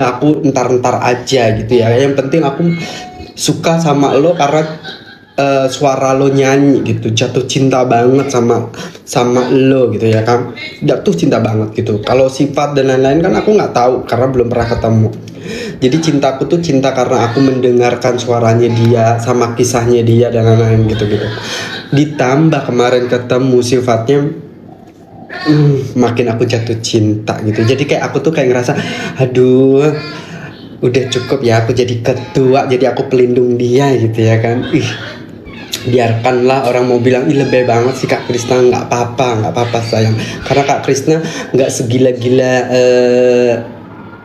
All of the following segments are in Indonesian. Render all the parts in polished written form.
aku entar-entar aja gitu ya. Yang penting aku suka sama lo karena suara lo nyanyi gitu, jatuh cinta banget sama sama lo gitu ya kan, jatuh cinta banget gitu. Kalau sifat dan lain-lain kan aku nggak tahu karena belum pernah ketemu. Jadi cintaku tuh cinta karena aku mendengarkan suaranya dia sama kisahnya dia dan lain-lain gitu-gitu. Ditambah kemarin ketemu sifatnya, makin aku jatuh cinta gitu. Jadi kayak aku tuh kayak ngerasa, aduh, udah cukup ya aku jadi ketua, jadi aku pelindung dia gitu ya kan. Biarkanlah orang mau bilang, ih lebay banget sih Kak Krisna. Nggak apa-apa sayang, karena Kak Krisna nggak segila-gila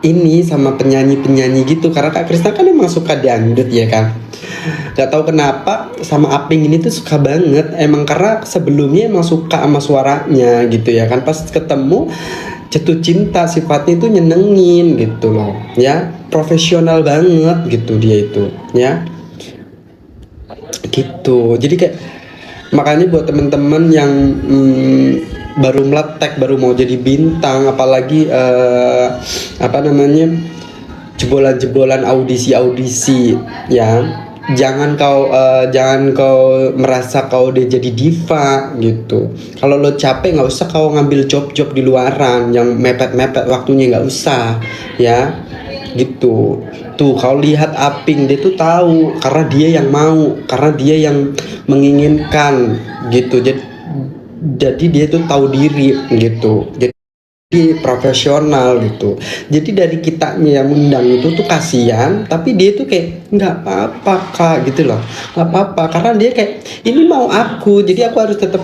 ini sama penyanyi-penyanyi gitu. Karena Kak Krisna kan emang suka dangdut ya kan. Gak tahu kenapa sama Aping ini tuh suka banget. Emang karena sebelumnya emang suka sama suaranya gitu ya kan. Pas ketemu jatuh cinta, sifatnya itu nyenengin gitu loh ya. Profesional banget gitu dia itu ya. Gitu. Jadi kayak makanya buat temen-temen yang baru meletek, baru mau jadi bintang, apalagi apa namanya, jebolan-jebolan audisi ya, jangan kau merasa kau udah jadi diva gitu. Kalau lo capek nggak usah kau ngambil job-job di luaran yang mepet-mepet waktunya, nggak usah ya gitu. Tuh kalau lihat Aping, dia tuh tahu karena dia yang mau, karena dia yang menginginkan gitu. Jadi dia tuh tahu diri gitu. Jadi profesional gitu. Jadi dari kitanya yang undang itu tuh kasihan, tapi dia tuh kayak nggak apa-apa Kak gitu loh, nggak apa-apa karena dia kayak ini mau aku, jadi aku harus tetap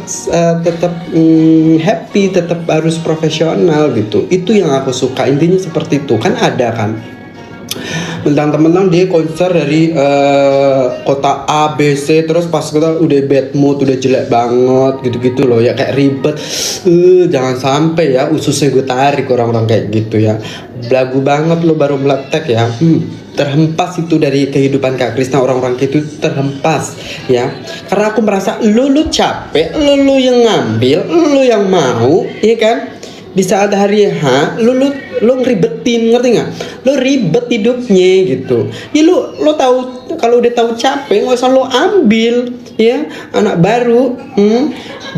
happy, tetap harus profesional gitu. Itu yang aku suka, intinya seperti itu kan. Ada kan mentang-mentang dia konser dari kota A B C, terus pas kita udah bad mood, udah jelek banget gitu-gitu loh ya, kayak ribet. Jangan sampai ya ususnya gue tarik orang-orang kayak gitu ya. Belagu banget lo baru meletek ya. Terhempas itu dari kehidupan Kak Krisna, orang-orang itu terhempas ya. Karena aku merasa lu capek, lu yang ngambil, lu yang mau, ya kan? Di saat hari H lu ngeribetin, ngerti nggak? Lu ribet hidupnya gitu ya. Lu tahu, kalau udah tahu capek nggak usah lu ambil ya, anak baru.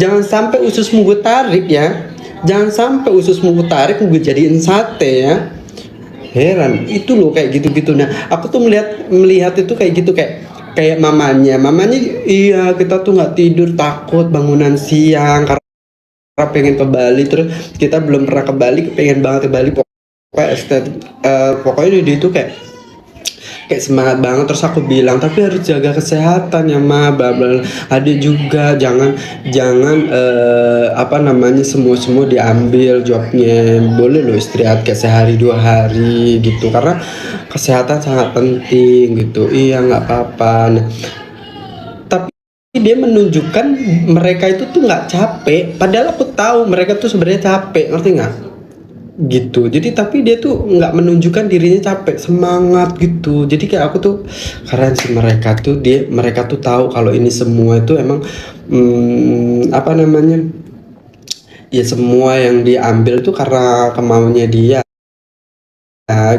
Jangan sampai ususmu gue tarik ya, jangan sampai ususmu gue tarik gue jadiin sate ya. Heran itu loh kayak gitu-gitu. Nah aku tuh melihat itu kayak gitu, kayak mamanya iya, kita tuh nggak tidur takut bangunan siang karena pengen ke Bali, terus kita belum pernah ke Bali, pengen banget ke Bali. Pokoknya dia itu kayak semangat banget. Terus aku bilang tapi harus jaga kesehatan ya Ma, bla bla. Ada juga jangan apa namanya, semua diambil jobnya. Boleh lo istirahat kayak sehari 2 hari gitu, karena kesehatan sangat penting gitu. Iya nggak apa-apa. Nah, tapi dia menunjukkan mereka itu tuh nggak capek, padahal aku tahu mereka tuh sebenarnya capek, ngerti nggak gitu. Jadi tapi dia tuh nggak menunjukkan dirinya capek, semangat gitu. Jadi kayak aku tuh keren sih, mereka tuh tahu kalau ini semua itu emang apa namanya ya, semua yang diambil tuh karena kemauannya dia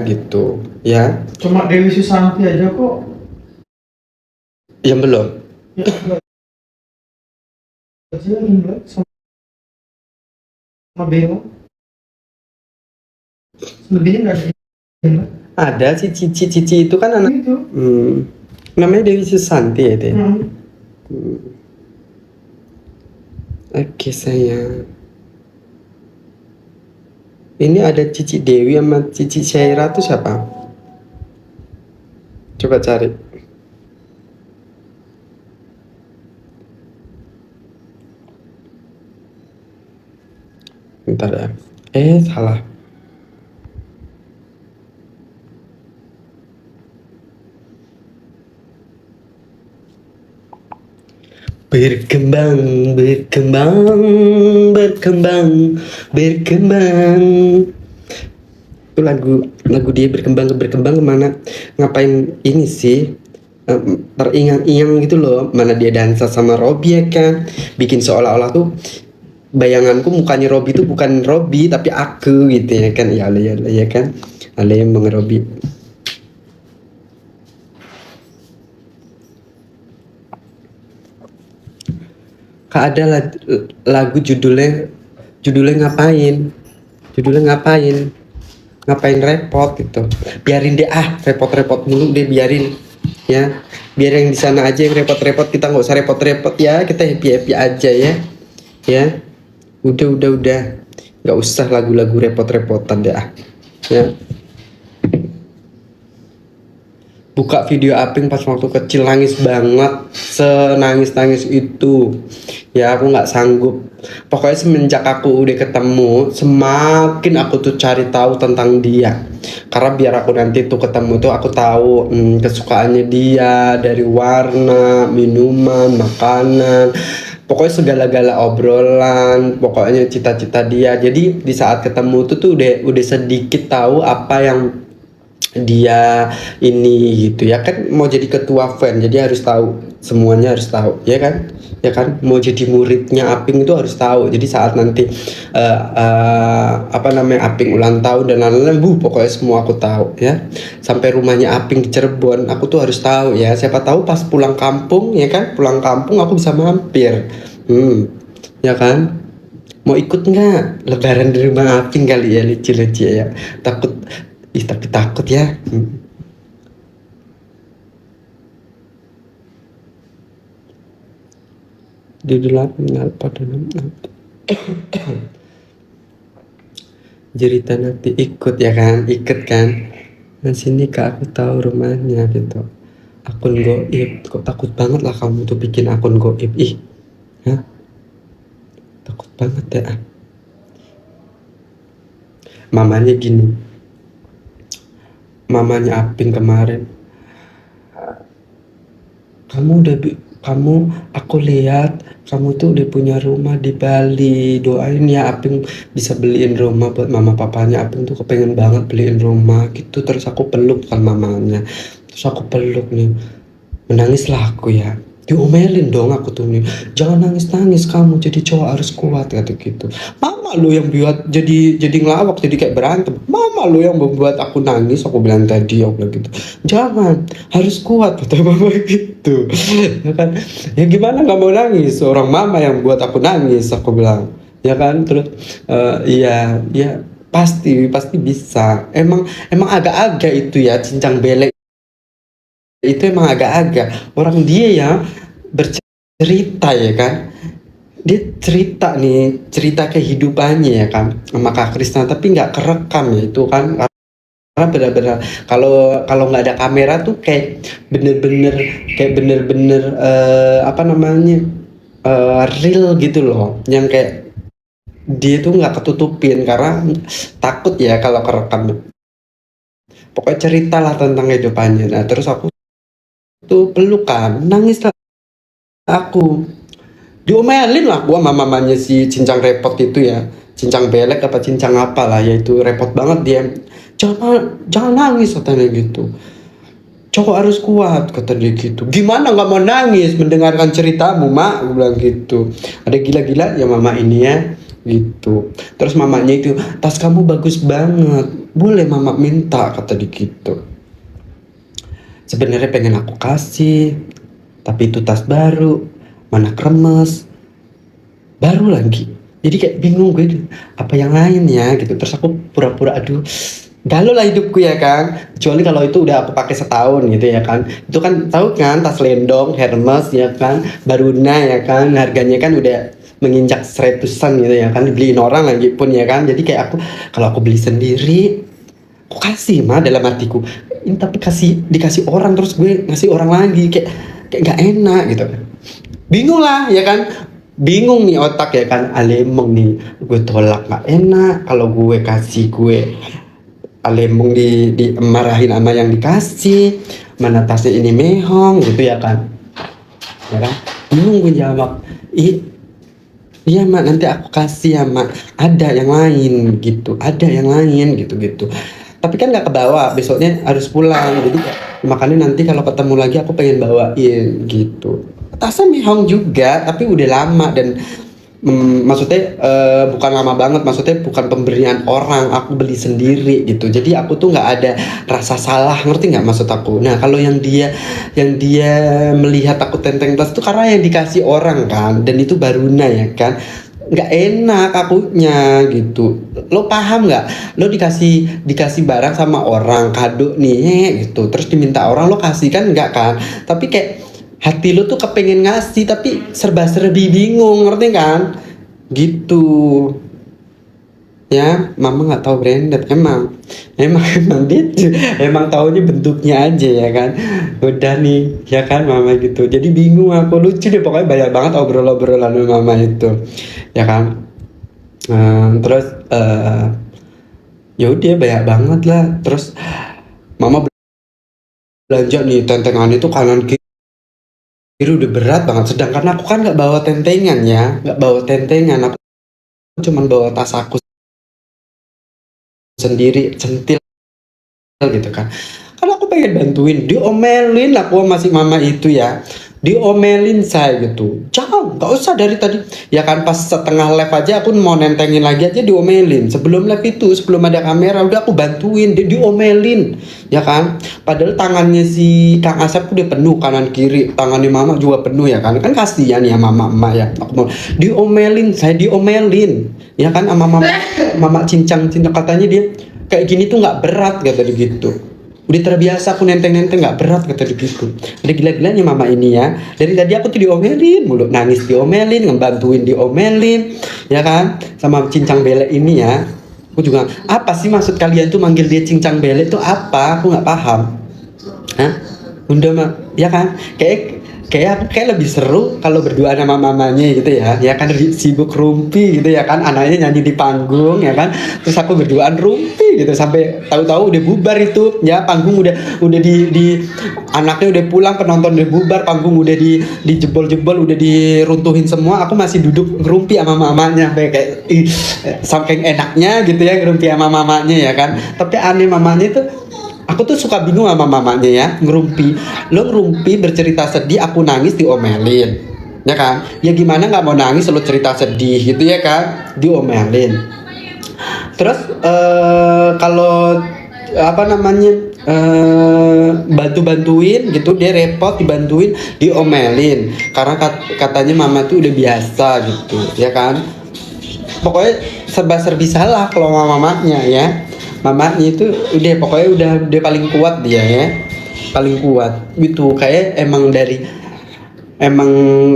gitu ya. Cuma Dewi Susanti aja kok yang belum ya, sama Beo lebihnya nggak ada si Cici itu kan anak itu. Namanya Dewi Susanti ya deh. Oke sayang, ini ada Cici Dewi sama Cici Syaira tuh siapa? Coba cari. Bentar ya. Salah. Berkembang. Itu lagu dia berkembang kemana? Ngapain ini sih? Teringang-ingang gitu loh. Mana dia dansa sama Robby ya kan? Bikin seolah-olah tuh bayanganku mukanya Robby tuh bukan Robby tapi aku gitu ya kan. Ya kan. Alem Bang Robi. Kak ada lagu judulnya ngapain repot gitu, biarin deh repot-repot mulu deh, biarin ya, biar yang di sana aja yang repot-repot, kita nggak usah repot-repot ya, kita happy aja ya udah nggak usah lagu-lagu repot-repotan deh ya. Buka video Aping pas waktu kecil, nangis banget, senangis itu ya, aku nggak sanggup. Pokoknya semenjak aku udah ketemu, semakin aku tuh cari tahu tentang dia, karena biar aku nanti tuh ketemu tuh aku tahu kesukaannya dia, dari warna, minuman, makanan, pokoknya segala-gala obrolan, pokoknya cita-cita dia. Jadi di saat ketemu tuh udah sedikit tahu apa yang dia ini gitu ya kan. Mau jadi ketua fan jadi harus tahu semuanya, harus tahu ya kan, mau jadi muridnya Aping itu harus tahu. Jadi saat nanti Aping ulang tahun dan lain-lain, pokoknya semua aku tahu ya. Sampai rumahnya Aping di Cirebon aku tuh harus tahu ya, siapa tahu pas pulang kampung ya kan, pulang kampung aku bisa mampir ya kan. Mau ikut nggak lebaran di rumah Aping kali ya, lucu-lucu ya. Tapi takut ya. Di delapan pada cerita nanti ikut kan. Nah sini Kak, aku tahu rumahnya gitu. Akun goib, kok takut banget lah kamu tuh bikin akun goib. Takut banget ya. Mamanya Aping kemarin, aku lihat kamu tuh udah punya rumah di Bali, doain ya Aping bisa beliin rumah buat mama papanya. Aping tuh kepengen banget beliin rumah gitu. Terus aku peluk kan mamanya, terus aku peluk nih, menangislah aku ya, diomelin dong aku tuh nih, jangan nangis kamu, jadi cowok harus kuat kata gitu. Mama lu yang buat jadi ngelawak, jadi kayak berantem. Mama lu yang membuat aku nangis, aku bilang tadi, aku bilang gitu. Jangan, harus kuat kata mama gitu. Ya kan, ya gimana nggak mau nangis, orang mama yang buat aku nangis, aku bilang ya kan. Terus iya pasti bisa. Emang agak-agak itu ya, cincang belek itu emang agak-agak. Orang dia ya bercerita ya kan, dia cerita kehidupannya ya kan sama Kak Krisna, tapi nggak kerekam ya itu kan, karena benar-benar kalau nggak ada kamera tuh kayak bener-bener real gitu loh, yang kayak dia tuh nggak ketutupin karena takut ya kalau kerekam. Pokoknya ceritalah tentang kehidupannya. Nah terus aku tuh pelukan, nangis lah aku, diomelin lah gua sama mamanya si cincang repot itu ya, cincang belek apa cincang apa lah ya, itu repot banget dia. Jangan nangis katanya gitu, cowok harus kuat kata dia gitu. Gimana nggak mau nangis mendengarkan ceritamu mak, gue bilang gitu. Ada gila-gila ya mama ini ya gitu. Terus mamanya itu, tas kamu bagus banget, boleh mama minta kata dia gitu. Sebenarnya pengen aku kasih, tapi itu tas baru, mana kremes, baru lagi. Jadi kayak bingung gue, apa yang lain ya gitu. Terus aku pura-pura, aduh, galau lah hidupku ya kan. Kecuali kalau itu udah aku pakai setahun gitu ya kan. Itu kan tahu kan, tas Lendong, Hermes ya kan, Baruna ya kan, harganya kan udah menginjak 100-an gitu ya kan, dibeliin orang lagi pun ya kan. Jadi kayak kalau aku beli sendiri, aku kasih mah dalam hatiku. Ini tapi dikasih orang, terus gue ngasih orang lagi, kayak nggak enak gitu kan. Bingung lah ya kan, bingung nih otak ya kan. Alemong nih, gue tolak nggak enak, kalau gue kasih gue alemong marahin sama yang dikasih, mana tasnya ini mehong gitu ya kan. Bingung gue jawab, iya mak, nanti aku kasih ya mak, ada yang lain gitu. Tapi kan nggak kebawa, besoknya harus pulang. Jadi makanya nanti kalau ketemu lagi aku pengen bawain gitu. Tasnya mehong juga, tapi udah lama dan maksudnya bukan lama banget, maksudnya bukan pemberian orang, aku beli sendiri gitu. Jadi aku tuh nggak ada rasa salah, ngerti nggak maksud aku? Nah kalau yang dia melihat aku tenteng tas tuh karena yang dikasih orang kan, dan itu Baruna ya kan, nggak enak akunya gitu. Lo paham nggak? Lo dikasih barang sama orang, kado nih gitu, terus diminta orang lo kasih kan nggak kan? Tapi kayak hati lu tuh kepengen ngasih tapi serba-serbi bingung, ngerti kan? Gitu ya. Mama nggak tahu branded, emang dia emang taunya bentuknya aja ya kan. Udah nih ya kan mama gitu, jadi bingung aku. Lucu deh pokoknya, banyak banget obrolan mama itu ya kan. Terus ya udah banyak banget lah. Terus mama belanja nih tentengan itu kanan kiri udah berat banget, sedangkan aku kan nggak bawa tentengan ya, nggak bawa tentengan, aku cuman bawa tas aku sendiri centil gitu kan. Karena aku pengen bantuin, diomelin aku sama si mama itu ya, diomelin saya gitu, jangan, nggak usah dari tadi ya kan. Pas setengah live aja aku mau nentengin lagi aja diomelin. Sebelum live itu, sebelum ada kamera udah aku bantuin, dia diomelin ya kan. Padahal tangannya si Kang Asep udah penuh kanan kiri, tangannya mama juga penuh ya kan. Kan kasihan ya mama emak ya, aku mau diomelin, saya diomelin ya kan sama mama cincang katanya dia kayak gini tuh nggak berat kata dia gitu. Udah terbiasa aku nenteng-nenteng nggak berat kata dia gitu. Udah gila-gilanya mama ini ya. Dari tadi aku tuh diomelin mulu, nangis diomelin, ngebantuin diomelin, ya kan? Sama cincang belek ini ya. Aku juga, apa sih maksud kalian tuh manggil dia cincang belek tuh apa? Aku nggak paham. Hah? Bunda mah, ya kan? Kayak lebih seru kalau berdua sama mamanya gitu ya kan, sibuk rumpi gitu ya kan, anaknya nyanyi di panggung ya kan, terus aku berduaan rumpi gitu sampai tahu-tahu udah bubar itu ya, panggung udah di anaknya udah pulang, penonton udah bubar, panggung udah dijebol-jebol, udah diruntuhin semua, aku masih duduk ngerumpi sama mamanya kayak saking enaknya gitu ya ngerumpi sama mamanya ya kan. Tapi aneh mamanya itu, aku tuh suka bingung sama mamanya ya, lo ngerumpi bercerita sedih, aku nangis diomelin, ya kan? Ya gimana nggak mau nangis lo cerita sedih gitu ya kan? Diomelin. Terus kalau apa namanya bantuin gitu, dia repot dibantuin diomelin karena katanya mama tuh udah biasa gitu, ya kan? Pokoknya serba-serbi salah kalau mamanya ya. Mamanya itu udah pokoknya udah paling kuat dia ya, paling kuat gitu. Kayak emang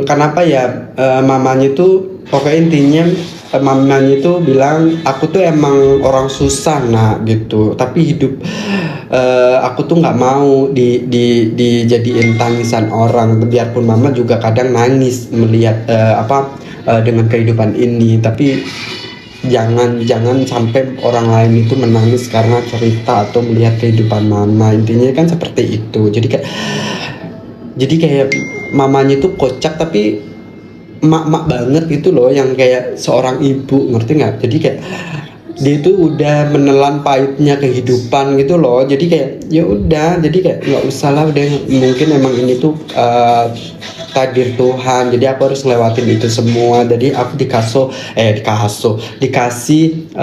kenapa ya, mamanya itu pokoknya intinya, mamanya itu bilang aku tuh emang orang susah nak gitu, tapi hidup aku tuh nggak mau dijadiin tangisan orang. Biarpun mama juga kadang nangis melihat dengan kehidupan ini, tapi jangan sampai orang lain itu menangis karena cerita atau melihat kehidupan mama. Intinya kan seperti itu. Jadi kayak mamanya itu kocak tapi mak banget gitu loh, yang kayak seorang ibu, ngerti nggak? Jadi kayak dia itu udah menelan pahitnya kehidupan gitu loh. Jadi kayak ya udah, jadi kayak nggak usah lah, udah mungkin emang ini tuh takdir Tuhan, jadi aku harus ngelewatin itu semua. Jadi aku dikasih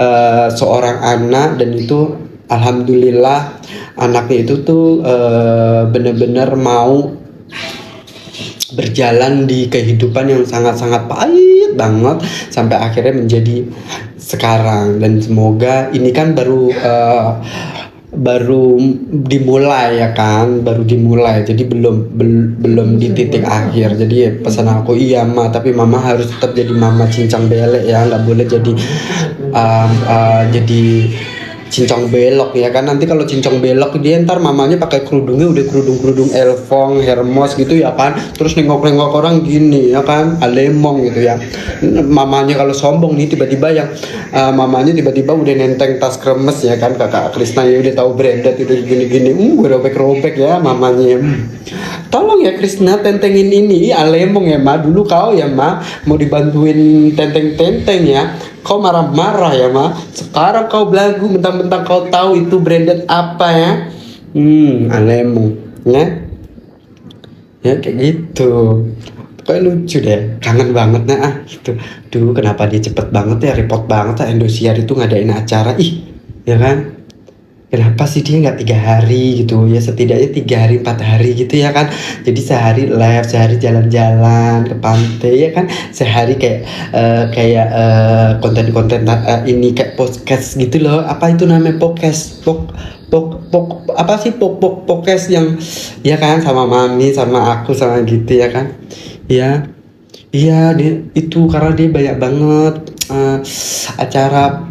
seorang anak, dan itu alhamdulillah anaknya itu tuh bener-bener mau berjalan di kehidupan yang sangat-sangat pahit banget sampai akhirnya menjadi sekarang. Dan semoga ini kan baru dimulai ya kan, baru dimulai, jadi belum di titik akhir. Jadi ya, pesan aku, iya ma, tapi mama harus tetap jadi mama cincang belek ya, nggak boleh jadi cincong belok ya kan. Nanti kalau cincong belok dia ntar mamanya pakai kerudungnya udah kerudung Elfong, Hermos gitu ya kan, terus nengok orang gini ya kan, alemong gitu ya. Mamanya kalau sombong nih tiba-tiba yang mamanya tiba-tiba udah nenteng tas kremes ya kan, kakak Krisna ya udah tahu branded itu gini-gini, gue robek ya mamanya. Tolong ya Krisna tentengin ini, alemong ya ma, dulu kau ya ma mau dibantuin tenteng ya, kau marah-marah ya ma, sekarang kau belagu mentang-mentang kau tahu itu branded apa ya. Alemong ya kayak gitu. pokoknya lucu deh, kangen banget gitu. Duh, kenapa dia cepet banget ya, repot banget ya Indosiar itu ngadain acara, ya kan? Kenapa sih dia nggak 3 hari gitu ya, setidaknya 3 hari 4 hari gitu ya kan, jadi sehari live, sehari jalan-jalan ke pantai ya kan, sehari konten-konten ini kayak podcast gitu loh, apa itu namanya, podcast apa sih, podcast yang ya kan, sama mami sama aku sama gitu ya kan, ya iya dia itu, karena dia banyak banget acara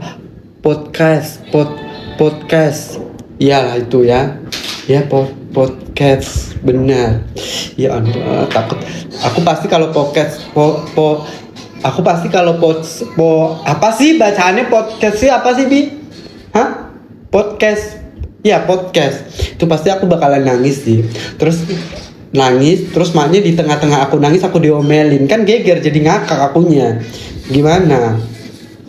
podcast iyalah itu ya, podcast benar ya ampun, takut aku pasti kalau podcast aku pasti kalau apa sih bacaannya, podcast sih apa sih Bi, podcast ya, podcast itu pasti aku bakalan nangis sih, terus maknya di tengah-tengah aku nangis aku diomelin kan, geger jadi ngakak akunya, gimana.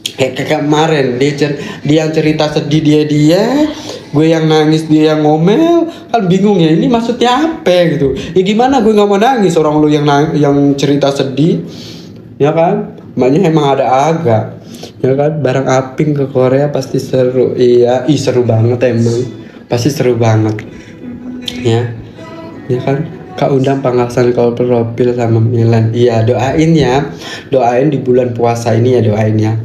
Kayak kemarin dia yang cerita sedih, dia gue yang nangis, dia yang ngomel, kan bingung ya, ini maksudnya apa gitu ya, gimana gue nggak mau nangis, orang lu yang cerita sedih ya kan, makanya emang ada agak ya kan. Bareng Aping ke Korea pasti seru, iya seru banget, emang pasti seru banget ya kan. Kak undang Pangasan kalau profil sama Milan, iya doain di bulan puasa ini ya, doain ya.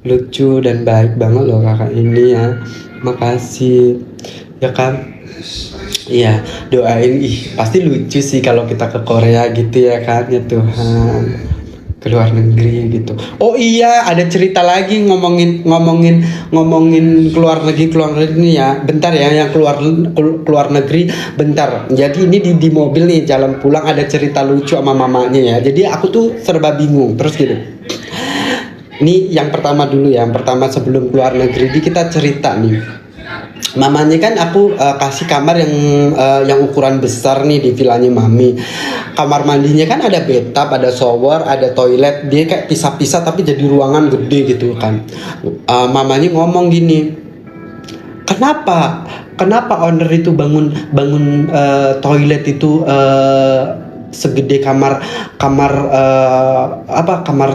Lucu dan baik banget loh kakak ini ya, makasih ya kan. Iya doain, pasti lucu sih kalau kita ke Korea gitu ya kan, ya Tuhan, ke luar negeri gitu. Oh iya, ada cerita lagi ngomongin keluar negeri nih ya. Bentar ya, yang keluar negeri bentar. Jadi ini di mobil nih jalan pulang ada cerita lucu sama mamanya ya. Jadi aku tuh serba bingung terus gitu. Ini yang pertama dulu ya, yang pertama sebelum keluar negeri kita cerita nih. Mamanya kan aku kasih kamar yang ukuran besar nih di villanya mami. Kamar mandinya kan ada bathtub, ada shower, ada toilet. Dia kayak pisah-pisah tapi jadi ruangan gede gitu kan. Mamanya ngomong gini, kenapa owner itu bangun toilet itu segede kamar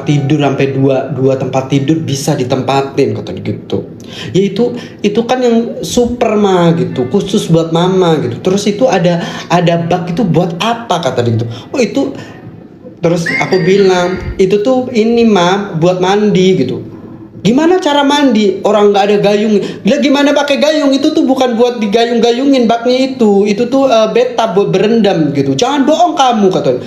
tidur, sampai dua tempat tidur bisa ditempatin kata gitu. Ya itu kan yang super mah gitu, khusus buat mama gitu. Terus itu ada bak itu buat apa kata dia gitu. Oh itu, terus aku bilang itu tuh ini mah buat mandi gitu. Gimana cara mandi? Orang nggak ada gayung. Lah gimana pakai gayung? Itu tuh bukan buat digayung-gayungin baknya itu. Itu tuh bathtub buat berendam gitu. Jangan bohong kamu kata.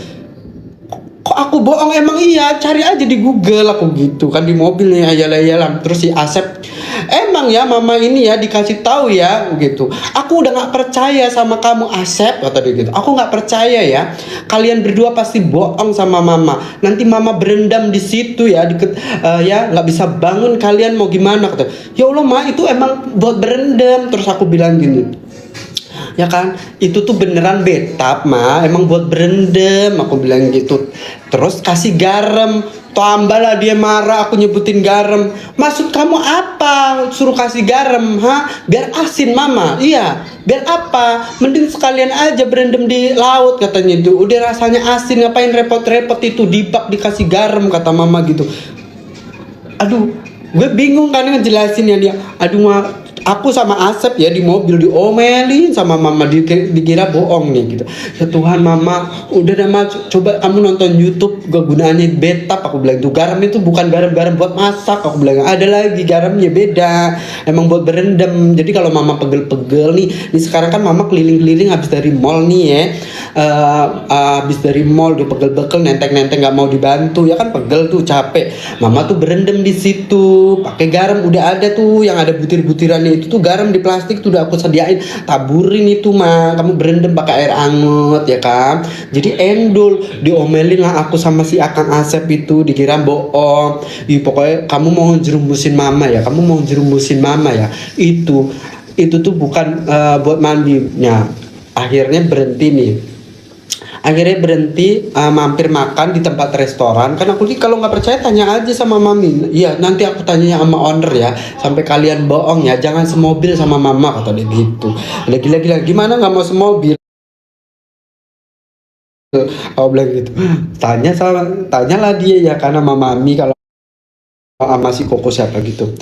Kok aku bohong? Emang iya, cari aja di Google aku gitu kan, di mobil nih ayalah. Terus si Asep, emang ya mama ini ya dikasih tahu ya gitu. Aku udah nggak percaya sama kamu Asep kata dia gitu. Aku nggak percaya ya. Kalian berdua pasti bohong sama mama. Nanti mama berendam di situ ya, ya nggak bisa bangun. Kalian mau gimana kata. Ya Allah ma, itu emang buat berendam. Terus aku bilang gini. Ya kan, itu tuh beneran bathtub mah, emang buat berendam, aku bilang gitu. Terus kasih garam, tambah lah dia marah, aku nyebutin garam. Maksud kamu apa? Suruh kasih garam, biar asin mama. Iya, biar apa? Mending sekalian aja berendam di laut katanya itu. Udah rasanya asin, ngapain repot-repot itu di bak dikasih garam kata mama gitu. Aduh, gue bingung kan ngejelasin ya dia. Aduh mah, aku sama Asep ya di mobil diomelin sama mama, dikira bohong nih gitu. Ya Tuhan mama, udah dah ma, coba kamu nonton YouTube kegunaannya bathtub, aku bilang itu garam itu bukan garam buat masak, aku bilang ada lagi garamnya beda, emang buat berendam. Jadi kalau mama pegel-pegel nih sekarang kan mama keliling-keliling habis dari mall nih ya, habis dari mall dia pegel-pegel nenteng-nenteng nggak mau dibantu ya kan, pegel tuh capek. Mama tuh berendam di situ pakai garam, udah ada tuh yang ada butir-butirannya itu tuh garam di plastik tuh udah aku sediain, taburin itu mah, kamu berendam pakai air anget ya kan. Jadi endul, diomelin lah aku sama si Akang Asep itu, dikira bohong. Pokoknya kamu mau jerumusin mama ya, itu tuh bukan buat mandinya. Akhirnya berhenti mampir makan di tempat restoran. Kan aku nih kalau nggak percaya tanya aja sama mami. Iya nanti aku tanya sama owner ya, sampai kalian bohong ya, jangan semobil sama mama kata dia gitu. Gila gimana nggak mau semobil. Aku bilang gitu. Tanyalah dia ya, karena mami kalau sama si Koko siapa gitu.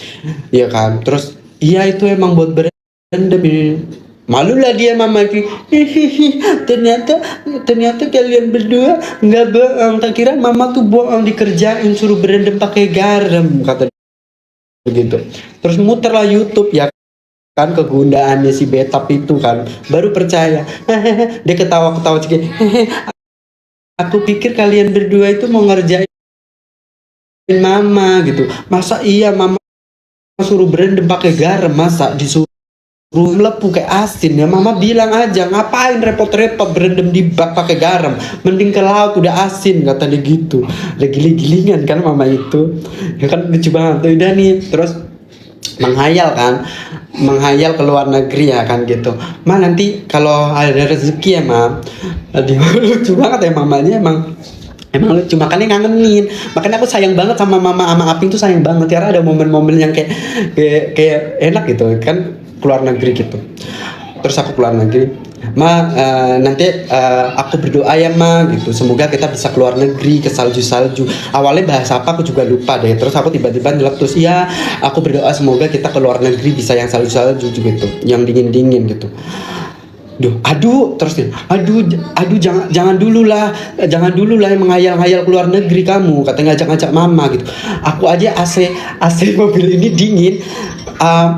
Iya kan. Terus iya itu emang buat berendam ini. Malulah dia mama itu. Hihihi, ternyata kalian berdua nggak bohong. Tak kira mama tuh bohong, dikerjain suruh berendam pakai garam, kata begitu. Terus muterlah YouTube ya kan, kegundaannya si Betap itu kan, baru percaya. Dia ketawa-ketawa sedikit. Aku pikir kalian berdua itu mau ngerjain mama gitu. Masa iya mama suruh berendam pakai garam, masa disuruh melepuh kayak asin ya. Mama bilang aja, ngapain repot-repot berendam di bak pakai garam, mending ke laut udah asin, kata dia gitu. Ada giling-gilingan kan mama itu ya kan, lucu banget tuh. Udah nih terus menghayal ke luar negeri ya kan gitu. Nanti kalau ada rezeki ya dia lucu banget ya mamanya, emang lucu, makanya ngangenin. Makanya aku sayang banget sama mama sama Aping tuh, sayang banget karena ada momen-momen yang kayak enak gitu kan, keluar negeri gitu. Terus aku keluar negeri, nanti aku berdoa ya gitu, semoga kita bisa keluar negeri ke salju-salju. Awalnya bahasa apa aku juga lupa deh, terus aku tiba-tiba nyeletus, ya aku berdoa semoga kita ke luar negeri bisa yang salju-salju gitu, yang dingin-dingin gitu. Terus nih, jangan dulu lah yang menghayal-hayal keluar negeri kamu, katanya ngajak-ngajak mama gitu. Aku aja AC mobil ini dingin,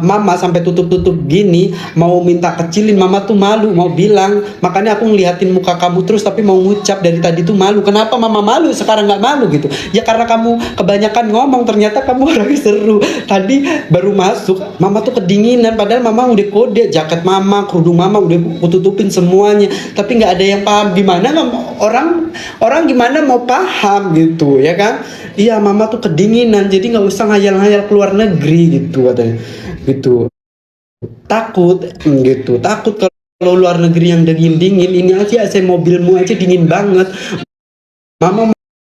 mama sampai tutup gini, mau minta kecilin mama tuh malu mau bilang. Makanya aku ngeliatin muka kamu terus tapi mau ngucap dari tadi tuh malu. Kenapa mama malu sekarang nggak malu gitu? Ya karena kamu kebanyakan ngomong, ternyata kamu orangnya seru. Tadi baru masuk mama tuh kedinginan, padahal mama udah kode jaket mama, kerudung mama udah kututupin semuanya, tapi nggak ada yang paham. Gimana orang gimana mau paham gitu ya kan? Iya mama tuh kedinginan, jadi nggak usah ngayal-ngayal keluar negeri gitu katanya gitu. Takut kalau luar negeri yang dingin-dingin, ini aja AC mobilmu aja dingin banget. Mama